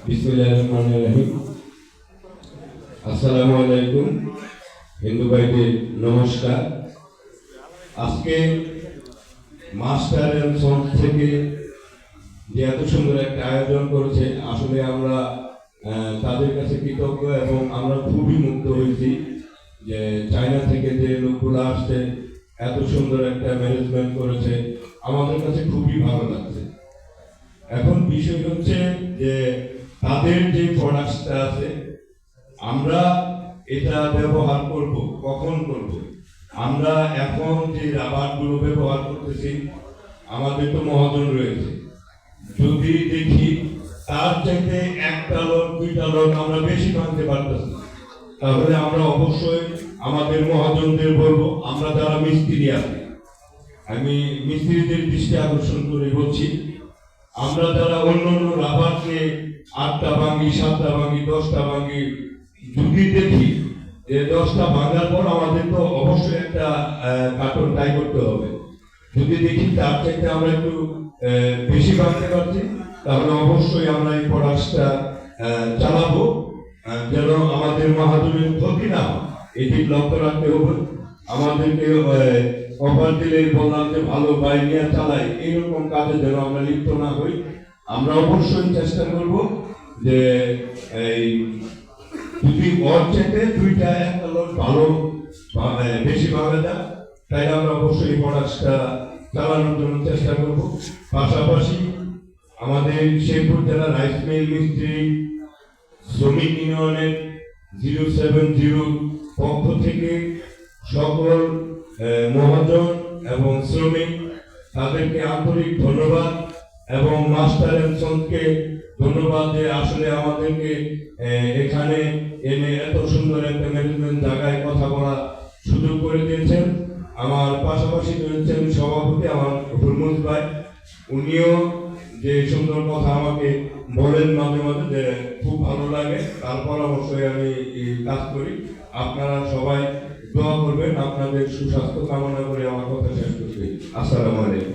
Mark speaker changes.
Speaker 1: বিসমিল্লাহিররহমানিররহিম। আসসালামু আলাইকুম। হিন্দু ভাইদের নমস্কার। আজকে মাস্টার এন্ড সন্স থেকে যে এত সুন্দর একটা আয়োজন করেছে, আসলে আমরা তাদের কাছে কৃতজ্ঞ এবং আমরা খুবই মুগ্ধ হয়েছি যে চায়না থেকে যে লোকগুলো আসছে এত সুন্দর একটা ম্যানেজমেন্ট করেছে, আমাদের কাছে খুবই ভালো লাগছে। এখন বিষয় হচ্ছে যে তাদের যে প্রোডাক্টটা আছে আমরা এটা ব্যবহার করব, কখন করব? আমরা এখন যে রাবারগুলো ব্যবহার করতেছি, আমাদের তো মহাজন রয়েছে, যদি দেখি তার চাইতে একটা লোক দুইটা লোক আমরা বেশি ভাঙতে পারতেছি, তাহলে আমরা অবশ্যই আমাদের মহাজনদের বলবো, আমরা যারা মিস্ত্রি আছি, আমি মিস্ত্রিদের দৃষ্টি আকর্ষণ করে বলছি, আমরা যারা অন্য অন্য রাবারকে 8টা ভাঙি, 7টা ভাঙি, 10টা ভাঙি, যদি দেখি যে 10টা ভাঙার পর আমাদের তো অবশ্যই একটা কার্টন টাই করতে হবে, যদি দেখি তার চাইতে আমরা একটু বেশি ভাঙতে পারছি, তাহলে অবশ্যই আমরা এই প্রোডাক্টটা চালাবো, যেন আমাদের মহাজনের ক্ষতি না হয়, এটি লক্ষ্য রাখতে হবে। আমাদেরকে অফার দিলে বললাম যে ভালো বাইক নিয়ে চালাই, এইরকম কাজে যেন আমরা লিপ্ত না হই। আমরা অবশ্যই চেষ্টা করব যে এই যদি ওর চাইতে দুইটা একটা লোক ভালো বেশি ভালো যায়, তাই আমরা অবশ্যই প্রোডাক্টটা চালানোর জন্য চেষ্টা করব। পাশাপাশি আমাদের শেরপুর জেলা রাইস মিল মিস্ত্রি শ্রমিক ইউনিয়নের 070 পক্ষ থেকে সকল মহাজন এবং শ্রমিক তাদেরকে আন্তরিক ধন্যবাদ, এবং মাস্টার এন্ড সন্সকে ধন্যবাদ যে আসলে আমাদেরকে এখানে এনে এত সুন্দর একটা ম্যানেজমেন্ট জায়গায় কথা বলার সুযোগ করে দিয়েছেন। আমার পাশাপাশি রয়েছেন সভাপতি আমার হুরমুজ ভাই, উনিও যে সুন্দর কথা আমাকে বলেন মাঝে মাঝে, যে খুব ভালো লাগে, তার পরামর্শে আমি কাজ করি। আপনারা সবাই দোয়া করবেন, আপনাদের সুস্বাস্থ্য কামনা করে আমার কথা শেষ করছি। আসসালামু আলাইকুম।